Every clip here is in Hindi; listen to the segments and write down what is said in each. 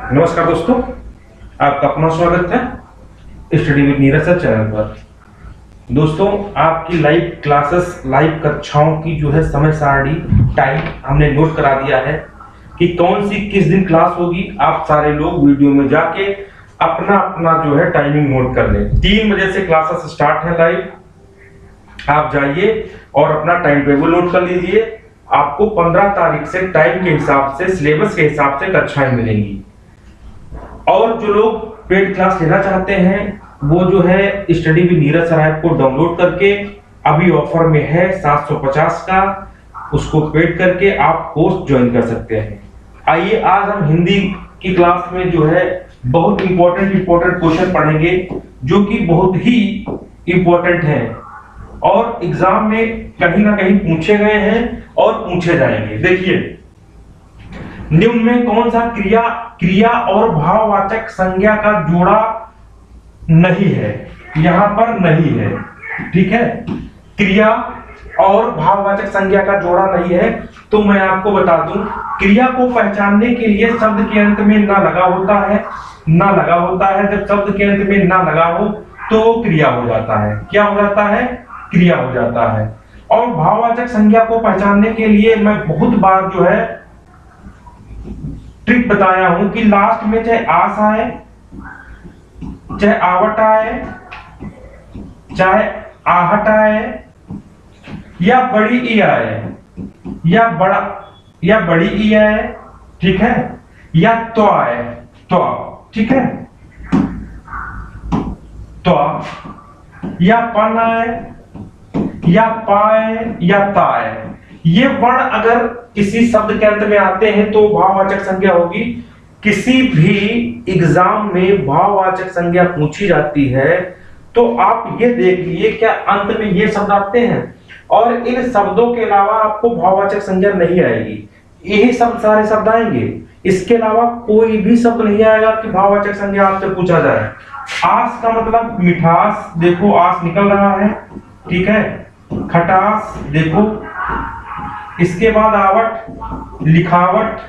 नमस्कार दोस्तों, आपका अपना स्वागत है study with Neeraj sir channel पर। दोस्तों, आपकी लाइव क्लासेस, लाइव कक्षाओं की जो है समय सारणी टाइम हमने नोट करा दिया है कि कौन सी किस दिन क्लास होगी। आप सारे लोग वीडियो में जाके अपना अपना जो है टाइमिंग नोट कर लें। 3 बजे से क्लासेस स्टार्ट है लाइव। आप जाइए और अपना टाइम टेबल नोट कर लीजिए। आपको 15 तारीख से टाइम के हिसाब से, सिलेबस के हिसाब से कक्षाएं मिलेंगी। और जो लोग पेड क्लास लेना चाहते हैं वो जो है study with Neeraj sir app को डाउनलोड करके, अभी ऑफर में है 750 का, उसको पेड करके आप कोर्स ज्वाइन कर सकते हैं। आइए आज हम हिंदी की क्लास में जो है बहुत इंपॉर्टेंट क्वेश्चन पढ़ेंगे जो कि बहुत ही इंपॉर्टेंट है और एग्जाम में कहीं ना कहीं पूछे गए हैं और पूछे जाएंगे। देखिए, निम्न में कौन सा क्रिया और भाववाचक संज्ञा का जोड़ा नहीं है? यहां पर नहीं है, ठीक है। क्रिया और भाववाचक संज्ञा का जोड़ा नहीं है तो मैं आपको बता दूं, क्रिया को पहचानने के लिए शब्द के अंत में ना लगा होता है, ना लगा होता है। जब शब्द के अंत में ना लगा हो तो क्रिया हो जाता है। क्या हो जाता है? क्रिया हो जाता है। और भाववाचक संज्ञा को पहचानने के लिए मैं बहुत बार जो है ट्रिक बताया हूं कि लास्ट में चाहे आस आए, चाहे आवट आए, चाहे आहट आए, या बड़ी ई आए, या बड़ी ई आए, ठीक है, या तो आए, तो, ठीक है, तो, या पन आए, या पाए, या ताए। ये वर्ण अगर किसी शब्द के अंत में आते हैं तो भाववाचक संज्ञा होगी। किसी भी एग्जाम में भाववाचक संज्ञा पूछी जाती है तो आप ये देख लीजिए क्या अंत में ये शब्द आते हैं, और इन शब्दों के अलावा आपको भाववाचक संज्ञा नहीं आएगी। यही सब सारे शब्द आएंगे, इसके अलावा कोई भी शब्द नहीं आएगा कि भाववाचक संज्ञा आपसे पूछा जाए। आस का मतलब मिठास, देखो आस निकल रहा है, ठीक है। खटास, देखो। इसके बाद आवट, लिखावट,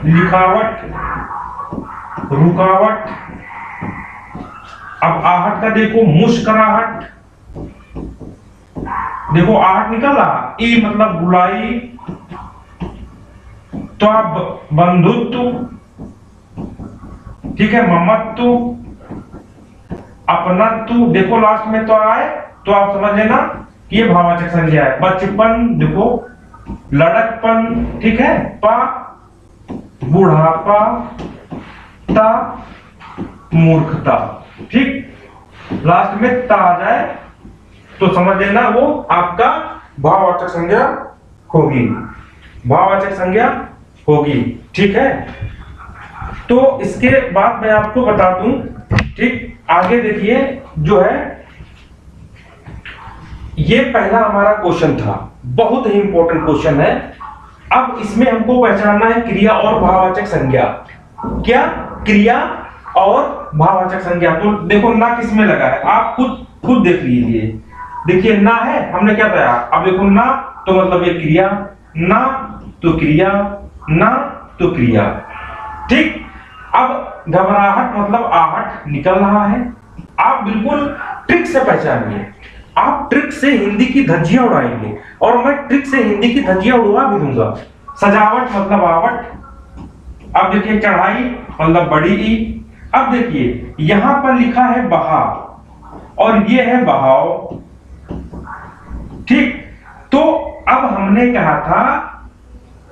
लिखावट, रुकावट। अब आहट का देखो, मुस्कुराहट, देखो आहट निकल रहा। ई मतलब बुलाई, तो आप बंधुत्व, ठीक है, ममत्व, अपनत्व, देखो लास्ट में तो आए तो आप समझ लेना कि ये भाववाचक संज्ञा है। बचपन, देखो, लड़कपन, ठीक है, पा, बुढ़ापा, ता, मूर्खता, ठीक। लास्ट में ता आ जाए तो समझ लेना वो आपका भाववाचक संज्ञा होगी, भाववाचक संज्ञा होगी, ठीक है। तो इसके बाद मैं आपको बता दूं, ठीक। आगे देखिए, जो है ये पहला हमारा क्वेश्चन था, बहुत ही इंपॉर्टेंट क्वेश्चन है। अब इसमें हमको पहचानना है क्रिया और भाववाचक संज्ञा। क्या? क्रिया और भाववाचक संज्ञा। तो देखो ना किस में लगा है, आप खुद देख लीजिए। देखिए ना है, हमने क्या बताया। अब देखो ना तो मतलब ये क्रिया, ना तो क्रिया, ना तो क्रिया, ठीक। अब घबराहट मतलब आहट निकल रहा है। आप बिल्कुल ट्रिक से पहचानिए, आप ट्रिक से हिंदी की धज्जियां उड़ाएंगे और मैं ट्रिक से हिंदी की धज्जियां उड़वा भी दूंगा। सजावट मतलब आवट। अब देखिए चढ़ाई मतलब बड़ी ई। अब देखिए यहां पर लिखा है बहाव और ये है बहाव, ठीक। तो अब हमने कहा था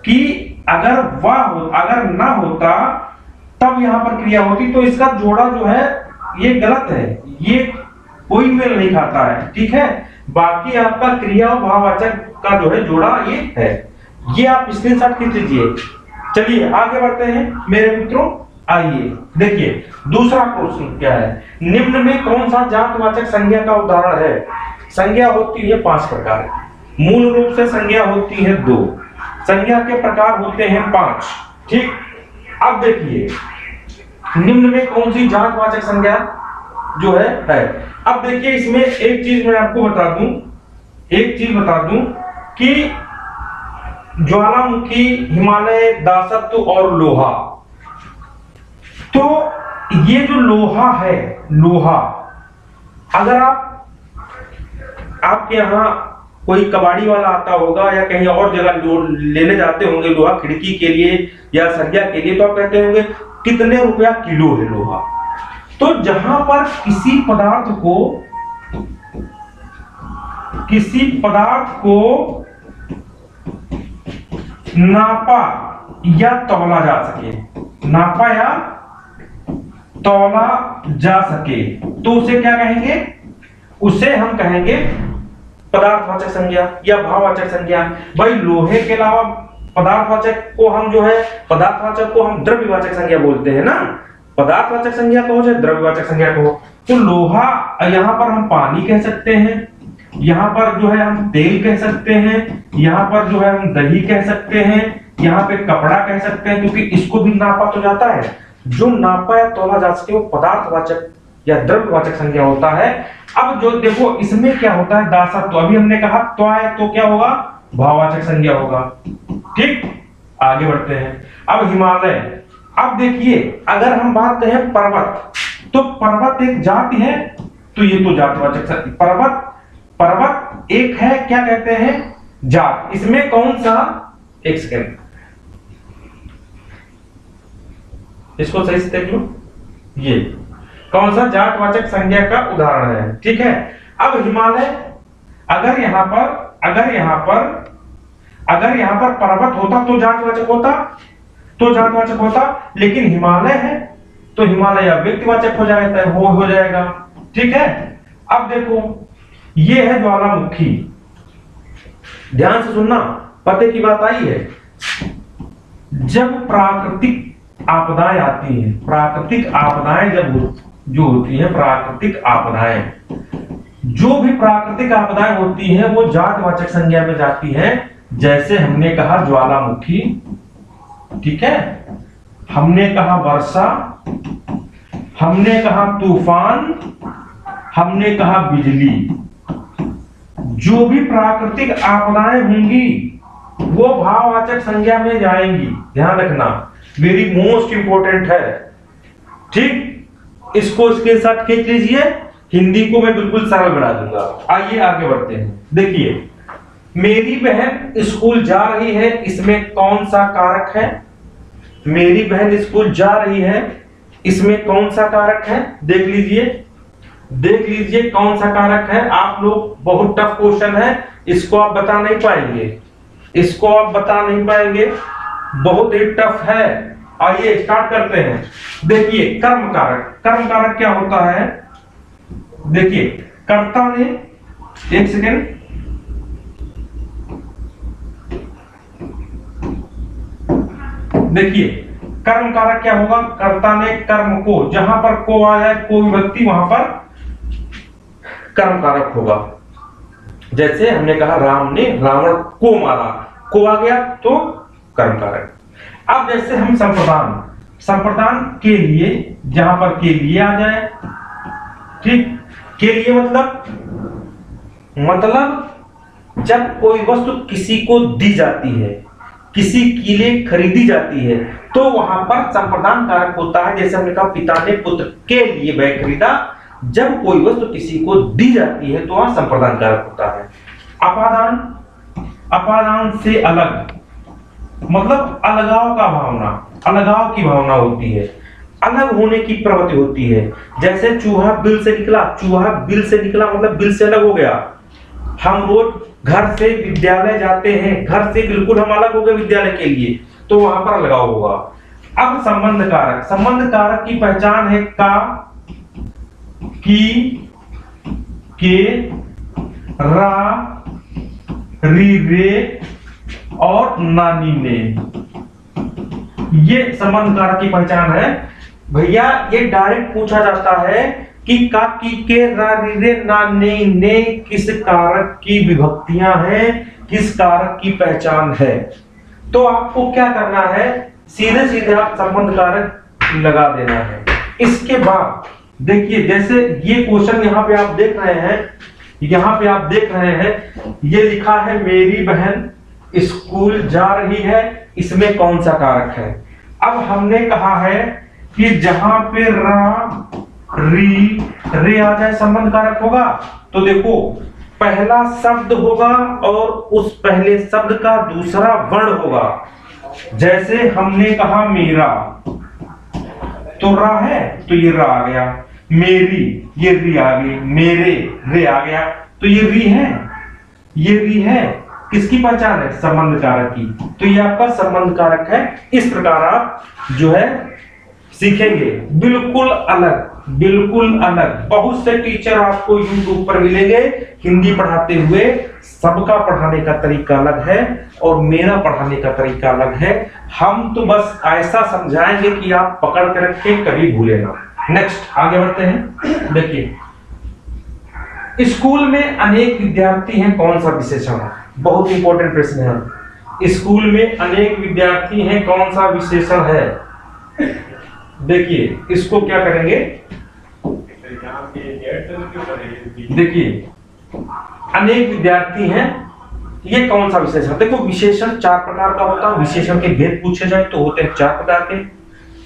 कि अगर ना होता तब यहां पर क्रिया होती, तो इसका जोड़ा जो है ये गलत है, ये कोई मेल नहीं खाता है, ठीक है। बाकी आपका क्रिया और भाववाचक का जो है जोड़ा ये है। ये आप स्क्रीनशॉट खींच लीजिए। चलिए आगे बढ़ते हैं मेरे मित्रों। आइए देखिए दूसरा क्वेश्चन क्या है। निम्न में कौन सा जातवाचक संज्ञा का उदाहरण है? संज्ञा होती है 5 प्रकार। मूल रूप से संज्ञा होती है 2, संज्ञा के प्रकार होते हैं 5, ठीक। अब देखिए निम्न में कौन सी जातवाचक संज्ञा जो है। अब देखिए इसमें एक चीज मैं आपको बता दूं कि ज्वालामुखी, हिमालय, दासत्व और लोहा, लोहा है, लोहा, अगर आपके यहाँ कोई कबाड़ी वाला आता होगा या कहीं और जगह लेने जाते होंगे लोहा खिड़की के लिए या सरिया के लिए, तो आप कहते होंगे कितने रुपया किलो है लोहा। तो जहां पर किसी पदार्थ को नापा या तौला जा सके, नापा या तौला जा सके, तो उसे क्या कहेंगे? उसे हम कहेंगे पदार्थवाचक संज्ञा या भाववाचक संज्ञा। भाई लोहे के अलावा पदार्थवाचक को हम पदार्थवाचक को हम द्रव्यवाचक संज्ञा बोलते हैं ना, पदार्थवाचक संज्ञा कहो चाहे द्रव्यवाचक संज्ञा कहो। तो लोहा, यहाँ पर हम पानी कह सकते हैं, यहाँ पर जो है हम तेल कह सकते हैं, यहाँ पर जो है हम दही कह सकते हैं, यहाँ पे कपड़ा कह सकते हैं, क्योंकि इसको भी नापा तो जाता है। जो नापा या तौला जा सके वो पदार्थवाचक या द्रव्यवाचक संज्ञा होता है। अब जो देखो इसमें क्या होता है, दासत्व, अभी हमने कहा त्वा है तो क्या होगा? भाववाचक संज्ञा होगा। ठीक, आगे बढ़ते हैं। अब हिमालय, अब देखिए अगर हम बात करें पर्वत, तो पर्वत एक जाति है, तो ये तो जातवाचक पर्वत एक है, क्या कहते हैं? जात। इसमें कौन सा, एक सेकेंड इसको सही से देख लो, ये कौन सा जातवाचक संज्ञा का उदाहरण है। ठीक है, अब हिमालय, अगर यहां पर पर्वत होता तो जातवाचक होता, लेकिन हिमालय है तो हिमालय व्यक्तिवाचक हो जाएगा। ठीक है, अब देखो ये है ज्वालामुखी, ध्यान से सुनना, पते की बात आई है। जब प्राकृतिक आपदाएं आती हैं, प्राकृतिक आपदाएं जो होती हैं, प्राकृतिक आपदाएं, जो भी प्राकृतिक आपदाएं होती हैं वो जातवाचक संज्ञा में जाती हैं। जैसे हमने कहा ज्वालामुखी, ठीक है, हमने कहा वर्षा, हमने कहा तूफान, हमने कहा बिजली। जो भी प्राकृतिक आपदाएं होंगी वो भाववाचक संज्ञा में जाएंगी, ध्यान रखना, वेरी मोस्ट इंपोर्टेंट है। ठीक, इसको इसके साथ खींच लीजिए, हिंदी को मैं बिल्कुल सरल बना दूंगा। आइए आगे बढ़ते हैं। देखिए, मेरी बहन स्कूल जा रही है, इसमें कौन सा कारक है? मेरी बहन स्कूल जा रही है, इसमें कौन सा कारक है? देख लीजिए कौन सा कारक है। आप लोग, बहुत टफ क्वेश्चन है, इसको आप बता नहीं पाएंगे, बहुत ही टफ है। आइए स्टार्ट करते हैं। देखिए कर्म कारक क्या होता है? देखिए कर्ता ने, एक सेकेंड, देखिए कर्म कारक क्या होगा? कर्ता ने कर्म को, जहां पर को आ जाए, को विभक्ति, वहां पर कर्म कारक होगा। जैसे हमने कहा राम ने रावण को मारा, को आ गया तो कर्म कारक। अब जैसे हम संप्रदान के लिए, जहां पर के लिए आ जाए, ठीक, के लिए मतलब जब कोई वस्तु किसी को दी जाती है, किसी के लिए खरीदी जाती है, तो वहां पर संप्रदान कारक होता है। जैसे हमने कहा पिता ने पुत्र के लिए बैग खरीदा, जब कोई वस्तु किसी को दी जाती है तो वहां संप्रदान कारक होता है। अपादान से अलग, मतलब अलगाव की भावना होती है, अलग होने की प्रवृत्ति होती है। जैसे चूहा बिल से निकला मतलब बिल से अलग हो गया। हम रोज घर से विद्यालय जाते हैं, घर से बिल्कुल हम अलग हो गए विद्यालय के लिए, तो वहां पर अलगाव होगा। अब संबंध कारक की पहचान है का, की, के, रा, री, रे और नानी ने, ये संबंध कारक की पहचान है। भैया ये डायरेक्ट पूछा जाता है कि का, की, के, रा, री, रे, ना, ने किस कारक की विभक्तियां हैं, किस कारक की पहचान है। तो आपको क्या करना है, सीधे आप संबंध कारक लगा देना है। इसके बाद देखिए, जैसे ये क्वेश्चन यहाँ पे आप देख रहे हैं, ये लिखा है मेरी बहन स्कूल जा रही है, इसमें कौन सा कारक है? अब हमने कहा है कि जहां पे रा, री, रे आ जाए संबंध कारक होगा। तो देखो पहला शब्द होगा और उस पहले शब्द का दूसरा वर्ण होगा। जैसे हमने कहा मेरा, तो रा है तो ये रा आ गया, मेरी ये री आ गई, मेरे रे आ गया, तो ये री है, ये री है। किसकी पहचान है? संबंध कारक की। तो ये आपका संबंध कारक है। इस प्रकार आप जो है सीखेंगे। बिल्कुल अलग, बिल्कुल अलग। बहुत से टीचर आपको YouTube पर मिलेंगे हिंदी पढ़ाते हुए। सबका पढ़ाने का तरीका अलग है और मेरा पढ़ाने का तरीका अलग है। हम तो बस ऐसा समझाएंगे कि आप पकड़ के रखें, कभी भूले ना। नेक्स्ट आगे बढ़ते हैं। देखिए स्कूल में अनेक विद्यार्थी हैं, कौन सा विशेषण है? बहुत इंपॉर्टेंट प्रश्न है। स्कूल में अनेक विद्यार्थी हैं, कौन सा विशेषण है? देखिए इसको क्या करेंगे, देखिए अनेक विद्यार्थी हैं, ये कौन सा विशेषण? देखो विशेषण 4 प्रकार का होता है। विशेषण के भेद पूछे जाए तो होते हैं 4 प्रकार के,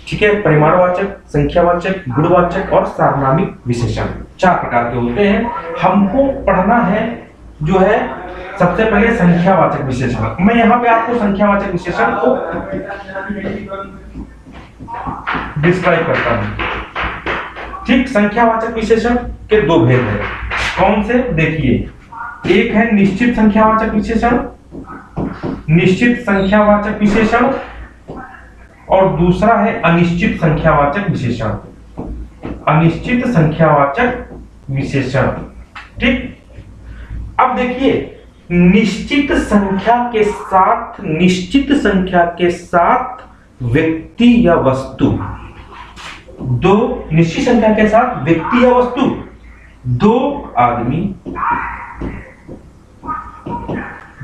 ठीक है। परिमाणवाचक, संख्यावाचक, गुणवाचक और सार्वनामिक विशेषण 4 प्रकार के होते हैं। हमको पढ़ना है जो है सबसे पहले संख्यावाचक विशेषण। मैं यहाँ पे आपको संख्यावाचक विशेषण को डिस्क्राइब करता हूं, ठीक। संख्यावाचक विशेषण के 2 भेद हैं। कौन से? देखिए एक है निश्चित संख्यावाचक विशेषण, निश्चित संख्यावाचक विशेषण, और दूसरा है अनिश्चित संख्यावाचक विशेषण, अनिश्चित संख्यावाचक विशेषण, ठीक। अब देखिए निश्चित संख्या के साथ, निश्चित संख्या के साथ व्यक्ति या वस्तु, दो निश्चित संख्या के साथ व्यक्ति या वस्तु, 2 आदमी,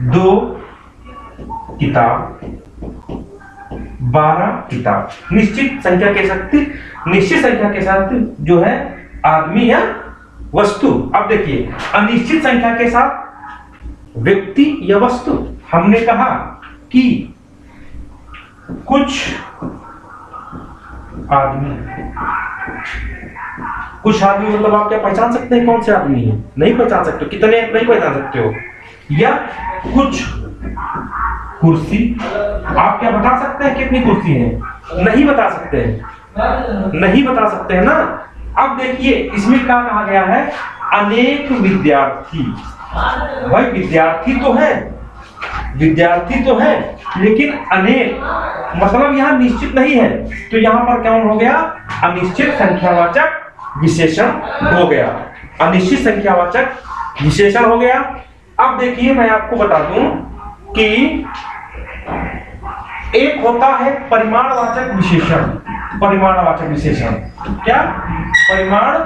2 किताब, 12 किताब। निश्चित संख्या के साथ, निश्चित संख्या के साथ जो है आदमी या वस्तु। अब देखिए अनिश्चित संख्या के साथ व्यक्ति या वस्तु, हमने कहा कि कुछ आदमी, कुछ आदमी मतलब आप क्या पहचान सकते हैं कौन से आदमी है? नहीं पहचान सकते। कितने नहीं पहचान सकते हो। या कुछ कुर्सी, आप क्या बता सकते हैं कितनी कुर्सी है? नहीं बता सकते हैं, नहीं बता सकते हैं ना। अब देखिए इसमें क्या कहा गया है? अनेक विद्यार्थी। भाई विद्यार्थी तो है, विद्यार्थी तो है, लेकिन अनेक मतलब यहां निश्चित नहीं है, तो यहां पर क्या हो गया? अनिश्चित संख्यावाचक विशेषण हो गया, अनिश्चित संख्यावाचक विशेषण हो गया। अब देखिए मैं आपको बता दूं कि एक होता है परिमाणवाचक विशेषण। परिमाणवाचक विशेषण क्या? परिमाणवाचक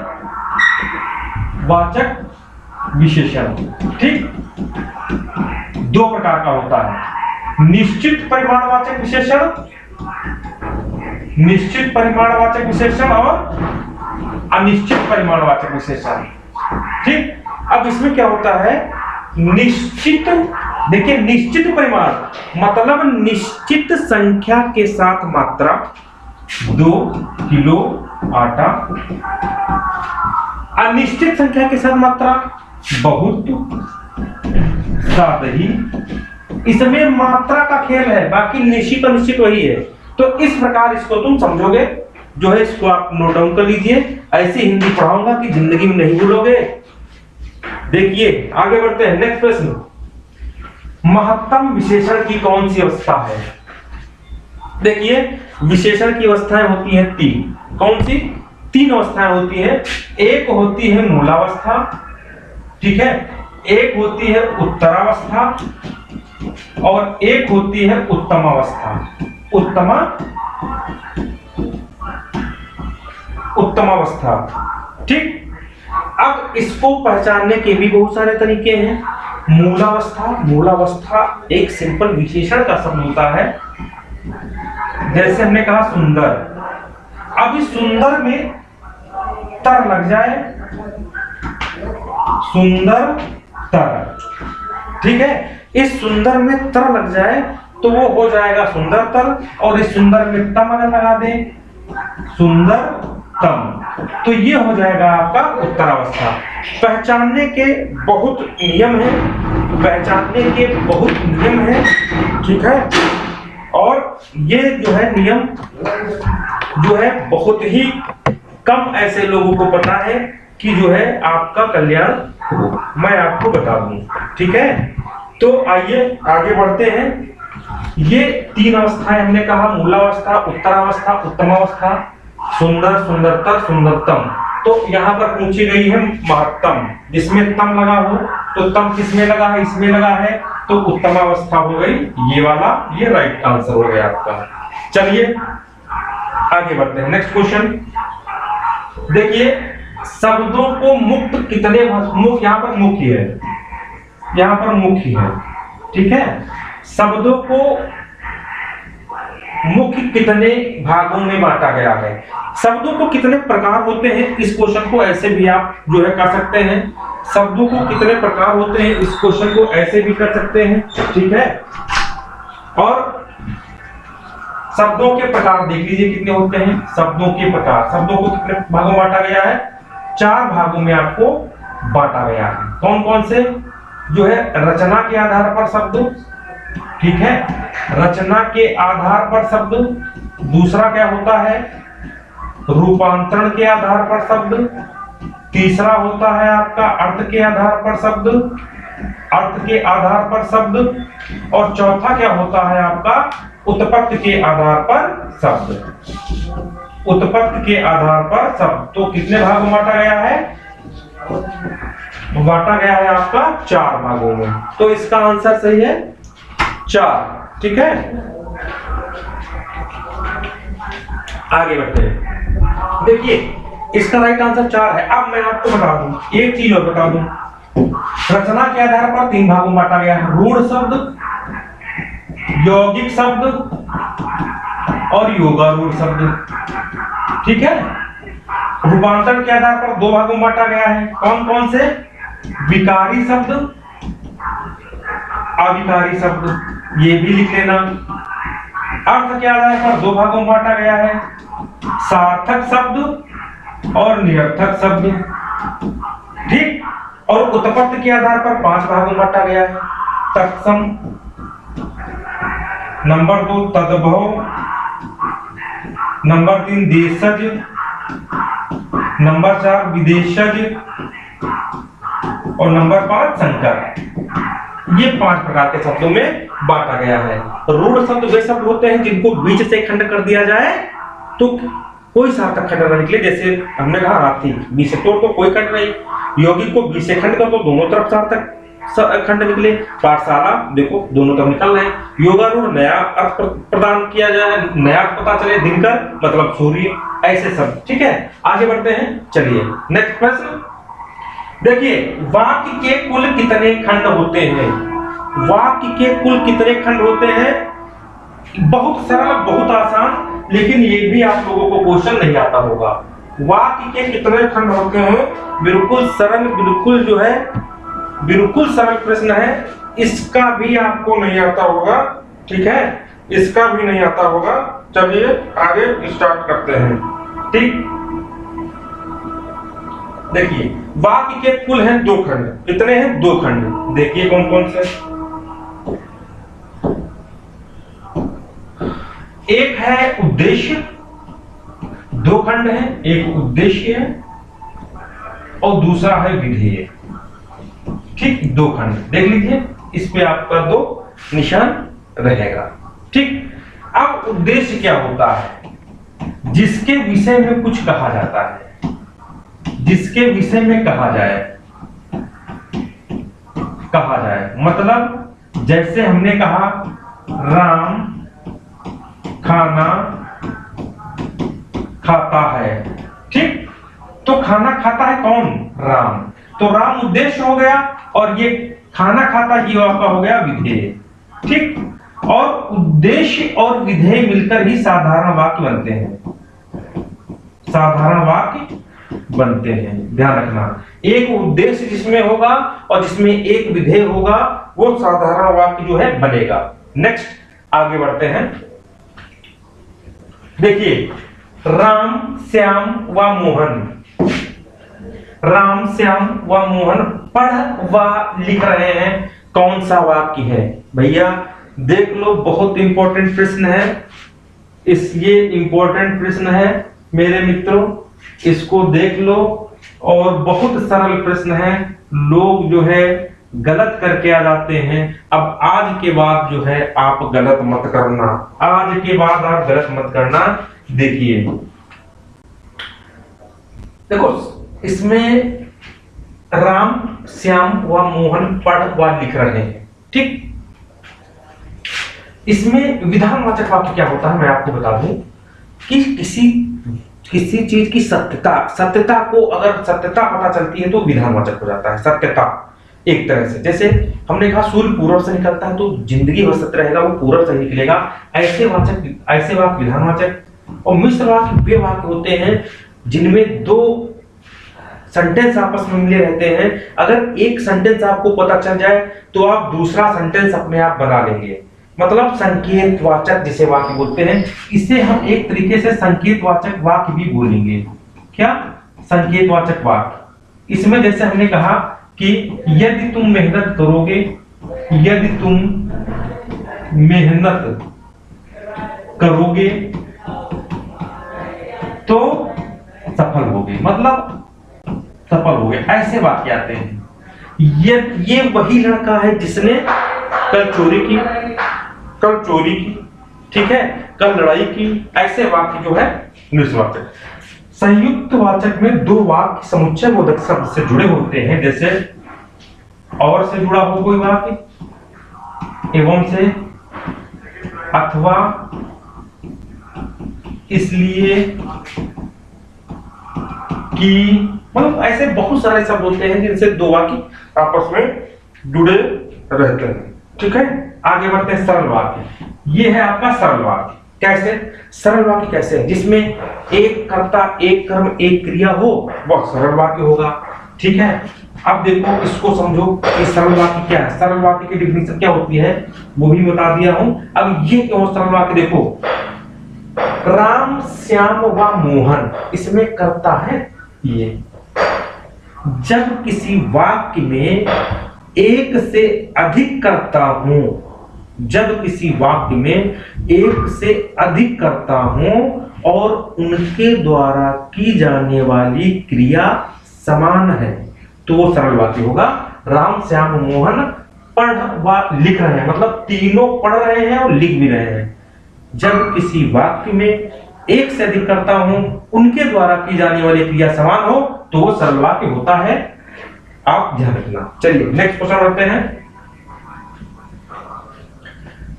विशेषण, ठीक। 2 प्रकार का होता है, निश्चित परिमाणवाचक विशेषण, निश्चित परिमाणवाचक विशेषण और अनिश्चित परिमाणवाचक विशेषण, ठीक। अब इसमें क्या होता है? निश्चित, देखिए निश्चित परिमाण मतलब निश्चित संख्या के साथ मात्रा, 2 किलो आटा। अनिश्चित संख्या के साथ मात्रा बहुत सा दही। इसमें मात्रा का खेल है, बाकी निश्चित अनिश्चित वही है। तो इस प्रकार इसको तुम समझोगे जो है, इसको आप नोट डाउन कर लीजिए। ऐसी हिंदी पढ़ाऊंगा कि जिंदगी में नहीं भूलोगे। देखिए आगे बढ़ते हैं। नेक्स्ट प्रश्न, महत्तम विशेषण की कौन सी अवस्था है? देखिए विशेषण की अवस्थाएं होती हैं 3। कौन सी? 3 अवस्थाएं होती हैं। एक होती है मूलावस्था, ठीक है, एक होती है उत्तरावस्था और एक होती है उत्तमावस्था। उत्तमावस्था, ठीक। अब इसको पहचानने के भी बहुत सारे तरीके हैं। मूलावस्था, मूलावस्था एक सिंपल विशेषण का शब्द होता है। जैसे हमने कहा सुंदर, अब इस सुंदर में तर लग जाए, सुंदर तर, ठीक है। इस सुंदर में तर लग जाए तो वो हो जाएगा सुंदर तर, और इस सुंदर में तम अगर लगा दें, सुंदर तो ये हो जाएगा आपका उत्तरावस्था। पहचानने के बहुत नियम है, पहचानने के बहुत नियम है, ठीक है। और ये जो है नियम जो है बहुत ही कम ऐसे लोगों को पता है कि जो है आपका कल्याण हो। मैं आपको बता दूं, ठीक है। तो आइए आगे बढ़ते हैं। ये 3 अवस्थाएं हमने कहा, मूलावस्था, उत्तरावस्था, उत्तमावस्था, सुंदर, सुंदरतर, सुंदरतम। तो यहाँ पर पूछी गई है महत्तम, जिसमें तम लगा हो, तो तम किसमें लगा है? इसमें लगा है, तो उत्तमावस्था हो गई ये वाला, ये राइट आंसर हो गया आपका। चलिए आगे बढ़ते हैं। नेक्स्ट क्वेश्चन देखिए, शब्दों को मुक्त कितने मुख्य, यहाँ पर मुख्य है, यहाँ पर मुख्य है, ठीक है। शब्दों को मुख्य कितने भागों में बांटा गया है? शब्दों को कितने प्रकार होते हैं? इस क्वेश्चन को ऐसे भी आप जो है कर सकते हैं। शब्दों को कितने प्रकार होते हैं, इस क्वेश्चन को ऐसे भी कर सकते हैं, ठीक है। और शब्दों के प्रकार देख लीजिए कितने होते हैं। शब्दों के प्रकार, शब्दों को कितने भागों में बांटा गया है? 4 भागों में आपको बांटा गया है। कौन कौन से? जो है रचना के आधार पर शब्द, ठीक है, रचना के आधार पर शब्द। दूसरा क्या होता है? रूपांतरण के आधार पर शब्द। तीसरा होता है आपका अर्थ के आधार पर शब्द, अर्थ के आधार पर शब्द। और चौथा क्या होता है आपका? उत्पत्ति के आधार पर शब्द, उत्पत्ति के आधार पर शब्द। तो कितने भागों में बांटा गया है? बांटा गया है आपका 4 भागों में। तो इसका आंसर सही है 4, ठीक है। आगे बढ़ते हैं। देखिए इसका राइट आंसर 4 है। अब मैं आपको बता दूं, एक चीज और बता दूं, रचना के आधार पर 3 भागों में बांटा गया है, रूढ़ शब्द, यौगिक शब्द और योगारूढ़ शब्द, ठीक है। रूपांतरण के आधार पर 2 भागों में बांटा गया है। कौन कौन से? विकारी शब्द, अविकारी शब्द, ये भी लिख लेना। अर्थ के आधार पर 2 भागों में बांटा गया है, सार्थक शब्द और निरर्थक शब्द, ठीक। और उत्पत्ति के आधार पर 5 भागों में बांटा गया है, तत्सम, नंबर 2 तद्भव, नंबर 3 देशज, नंबर 4 विदेशज और नंबर 5 संकर। ये 5 प्रकार के शब्दों में बांटा गया है। रूढ़ शब्द वे शब्द होते हैं जिनको बीच से खंड कर दिया जाए तो कोई सार्थक खंड न निकले। जैसे हमने कहा हाथी, बीच से तोड़ तो कोई खंड नहीं। यौगिक को बीच से खंड कर तो दोनों तरफ सार्थक खंड निकले। पाठशाला देखो दोनों तरफ निकल रहे हैं। योगारूढ़ नया अर्थ प्रदान किया जाए, नया अर्थ पता चले, दिनकर मतलब सूर्य, ऐसे सब, ठीक है। आगे बढ़ते हैं, चलिए नेक्स्ट प्रश्न देखिए, वाक्य के कुल कितने खंड होते हैं? वाक्य के कुल कितने खंड होते हैं? बहुत सरल, बहुत आसान, लेकिन ये भी आप लोगों को क्वेश्चन नहीं आता होगा। वाक्य के कितने खंड होते हैं? बिल्कुल सरल, बिल्कुल जो है बिल्कुल सरल प्रश्न है। इसका भी आपको नहीं आता होगा, ठीक है, इसका भी नहीं आता होगा। चलिए आगे स्टार्ट करते हैं, ठीक। देखिए वाक्य के कुल हैं 2 खंड। कितने हैं? 2 खंड। देखिए कौन कौन से। एक है उद्देश्य, 2 खंड है, एक उद्देश्य है और दूसरा है विधेय, ठीक। 2 खंड देख लीजिए, इस पे आपका 2 निशान रहेगा, ठीक। अब उद्देश्य क्या होता है? जिसके विषय में कुछ कहा जाता है, जिसके विषय में कहा जाए, मतलब जैसे हमने कहा राम खाना खाता है, ठीक। तो खाना खाता है कौन? राम। तो राम उद्देश्य हो गया और ये खाना खाता ही आपका हो गया विधेय, ठीक। और उद्देश्य और विधेय मिलकर ही साधारण वाक्य बनते हैं, साधारण वाक्य बनते हैं। ध्यान रखना, एक उद्देश्य जिसमें होगा और जिसमें एक विधेय होगा वो साधारण वाक्य जो है बनेगा। नेक्स्ट आगे बढ़ते हैं। देखिए राम श्याम व मोहन, राम श्याम व मोहन पढ़ व लिख रहे हैं, कौन सा वाक्य है भैया? देख लो, बहुत इंपॉर्टेंट प्रश्न है, ये इंपॉर्टेंट प्रश्न है मेरे मित्रों, इसको देख लो। और बहुत सरल प्रश्न है, लोग जो है गलत करके आ जाते हैं। अब आज के बाद जो है आप गलत मत करना, आज के बाद आप गलत मत करना। देखिए देखो, इसमें राम श्याम व मोहन पढ़ व लिख रहे हैं, ठीक। इसमें विधानवाचक वाक्य क्या होता है मैं आपको बता दूं कि किसी चीज की सत्यता को अगर सत्यता पता चलती है तो विधानवाचक हो जाता है। सत्यता एक तरह से, जैसे हमने कहा सूर्य पूर्व से निकलता है तो जिंदगी भर सत्य रहेगा, वो पूर्व से निकलेगा। ऐसे वाक्य विधानवाचक। और मिश्र वाक्य वे वाक्य होते हैं जिनमें दो सेंटेंस आपस में मिले रहते हैं। अगर एक सेंटेंस आपको पता चल जाए तो आप दूसरा सेंटेंस अपने आप बना लेंगे, मतलब संकेतवाचक जिसे वाक्य बोलते हैं। इसे हम एक तरीके से संकेतवाचक वाक्य भी बोलेंगे। क्या? संकेतवाचक वाक्य। इसमें जैसे हमने कहा कि यदि तुम मेहनत करोगे, यदि तुम मेहनत करोगे तो सफल होगे, मतलब सफल होगे। ऐसे वाक्य आते हैं। ये वही लड़का है जिसने कल चोरी की, ठीक है, कल लड़ाई की। ऐसे वाक्य जो है मिश्र वाचक। संयुक्त वाचक में दो वाक्य समुच्चय बोधक शब्द से जुड़े होते हैं, जैसे और से जुड़ा हो कोई वाक्य, एवं से, अथवा, इसलिए, कि, मतलब ऐसे बहुत सारे शब्द होते हैं जिनसे दो वाक्य आपस में जुड़े रहते हैं, ठीक है। आगे बढ़ते हैं सरल वाक्य। ये है आपका सरल वाक्य। कैसे? सरल वाक्य कैसे है? जिसमें एक कर्ता, एक कर्म, एक क्रिया हो, वह सरल वाक्य होगा, ठीक है। अब देखो, इसको समझो कि सरल वाक्य क्या है। सरल वाक्य की डिफिनेशन क्या होती है वो भी बता दिया हूं। अब ये क्यों सरल वाक्य? देखो, राम श्याम व मोहन, इसमें कर्ता है ये। जब किसी वाक्य में एक से अधिक कर्ता हूं, जब किसी वाक्य में एक से अधिक कर्ता हूं और उनके द्वारा की जाने वाली क्रिया समान है, तो वो सरल वाक्य होगा। राम श्याम मोहन पढ़ व लिख रहे हैं, मतलब तीनों पढ़ रहे हैं और लिख भी रहे हैं। जब किसी वाक्य में एक से अधिक करता हूं, उनके द्वारा की जाने वाली क्रिया समान हो, तो वो सरल वाक्य होता है। आप ध्यान रखना। चलिए नेक्स्ट क्वेश्चन बढ़ते हैं।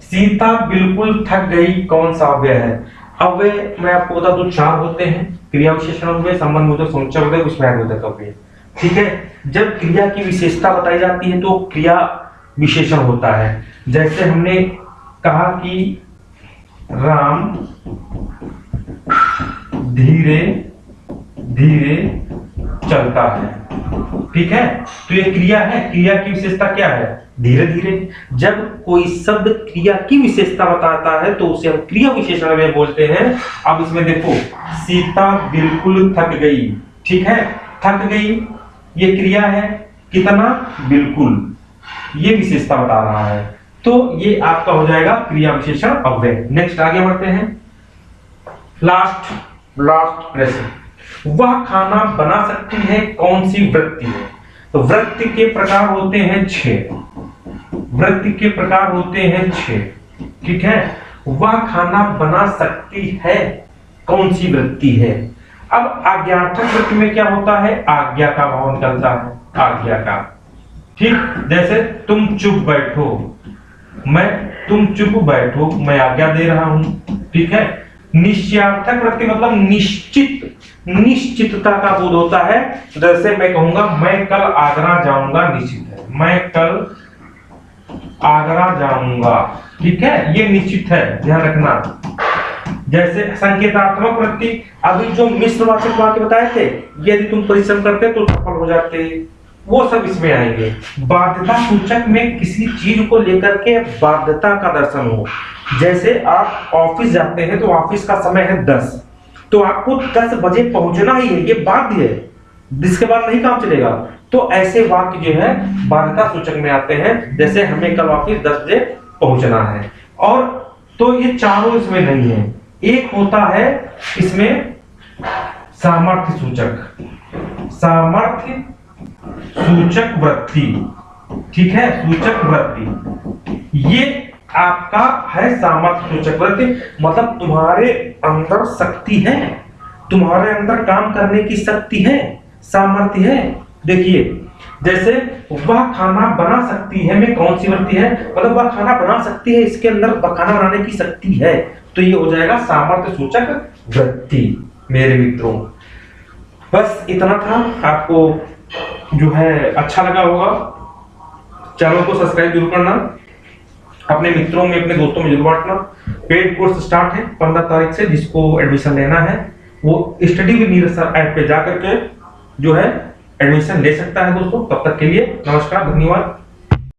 सीता बिल्कुल थक गई, कौन सा अव्यय है? अव्यय मैं आपको बता दूं, चार होते हैं। क्रिया विशेषण अव्यय, संबंध बोधक, समुच्चय बोधक, विस्मय बोधक अव्यय, ठीक है। जब क्रिया की विशेषता बताई जाती है तो क्रिया विशेषण होता है। जैसे हमने कहा कि राम धीरे धीरे चलता है, ठीक है, तो ये क्रिया है। क्रिया की विशेषता क्या है? धीरे धीरे। जब कोई शब्द क्रिया की विशेषता बताता है तो उसे हम क्रिया विशेषण में बोलते हैं। अब इसमें देखो, सीता बिल्कुल थक गई, ठीक है, थक गई ये क्रिया है। कितना? बिल्कुल, ये विशेषता बता रहा है, तो ये आपका हो जाएगा क्रिया विशेषण अव्यय। नेक्स्ट आगे बढ़ते हैं। लास्ट प्रश्न, वह खाना बना सकती है, कौन सी वृत्ति है? तो वृत्ति के प्रकार होते हैं 6, वृत्ति के प्रकार होते हैं 6, ठीक है। वह खाना बना सकती है, कौन सी वृत्ति है? अब आज्ञार्थक वृत्ति में क्या होता है? आज्ञा का भाव निकलता है, आज्ञा का, ठीक। जैसे तुम चुप बैठो, तुम चुप बैठो, मैं आज्ञा दे रहा हूं, ठीक है। निश्चयार्थक वृत्ति मतलब निश्चितता का बोध होता है। जैसे मैं कहूंगा मैं कल आगरा जाऊंगा, निश्चित है, मैं कल आगरा जाऊंगा, ठीक है, ये निश्चित है, ध्यान रखना। जैसे संकेतात्मक वृत्ति, अभी जो मिश्रवाचक वाक्य बताए थे, यदि तुम परिश्रम करते तो सफल हो जाते, वो सब इसमें आएंगे। बाध्यता सूचक में किसी चीज को लेकर के बाध्यता का दर्शन हो। जैसे आप ऑफिस जाते हैं तो ऑफिस का समय है 10, तो आपको 10 बजे पहुंचना ही है, ये बाध्य है, जिसके बाद नहीं काम चलेगा। तो ऐसे वाक्य जो है बाध्यता सूचक में आते हैं, जैसे हमें कल ऑफिस 10 बजे पहुंचना है। और तो ये चारों इसमें नहीं है। एक होता है इसमें सामर्थ्य सूचक, सामर्थ्य सूचक वृत्ति, ठीक है, सूचक वृत्ति, ये आपका है सामर्थ्य सूचक वृत्ति। मतलब तुम्हारे अंदर शक्ति है, तुम्हारे अंदर काम करने की शक्ति है, सामर्थ्य है। देखिए जैसे वह खाना बना सकती है में कौन सी वृत्ति है, मतलब वह खाना बना सकती है, इसके अंदर खाना बनाने की शक्ति है, तो ये हो जाएगा सामर्थ्य सूचक वृत्ति मेरे मित्रों। बस इतना था, आपको जो है अच्छा लगा होगा। चैनल को सब्सक्राइब जरूर करना, अपने मित्रों में अपने दोस्तों में जरूर बांटना। पेड कोर्स स्टार्ट है 15 तारीख से, जिसको एडमिशन लेना है वो study with Neeraj sir app पे जाकर के जो है एडमिशन ले सकता है दोस्तों। तब तक के लिए नमस्कार, धन्यवाद।